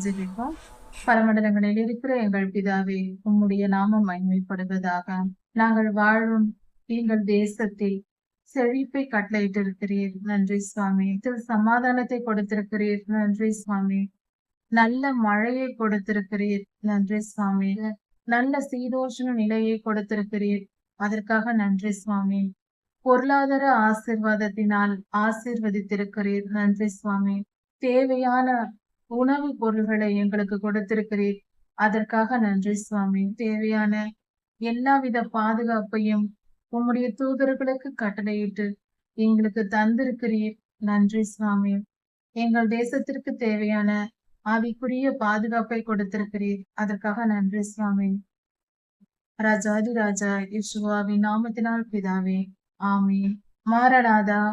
ஜெபிப்போம். பரமண்டலங்களில் இருக்கிற எங்கள் பிதாவே, உம்முடைய நாமம் மகிமைப்படுவதாக. நாங்கள் வாழும் எங்கள் தேசத்தில் செழிப்பை கட்டளையிட்டிருக்கிறீர், நன்றி சுவாமி. இதில் சமாதானத்தை கொடுத்திருக்கிறீர், நன்றி சுவாமி. நல்ல மழையை கொடுத்திருக்கிறீர், நன்றி சுவாமி. நல்ல சீதோஷண நிலையை கொடுத்திருக்கிறீர், அதற்காக நன்றி சுவாமி. பொருளாதார ஆசீர்வாதத்தினால் ஆசீர்வதித்திருக்கிறீர், நன்றி சுவாமி. தேவையான உணவுப் பொருள்களை எங்களுக்கு கொடுத்திருக்கிறீர், அதற்காக நன்றி சுவாமி. தேவையான எல்லாவித பாதுகாப்பையும் உம்முடைய தூதர்களுக்கு கட்டளையிட்டு எங்களுக்கு தந்திருக்கிறீர், நன்றி சுவாமி. எங்கள் தேசத்திற்கு தேவையான ஆவிக்குரிய பாதுகாப்பை கொடுத்திருக்கிறீர், அதற்காக நன்றி சுவாமி. ராஜாதி ராஜா யெகோவாவின் நாமத்தினால் பிதாவே, ஆமென். மாரநாதா.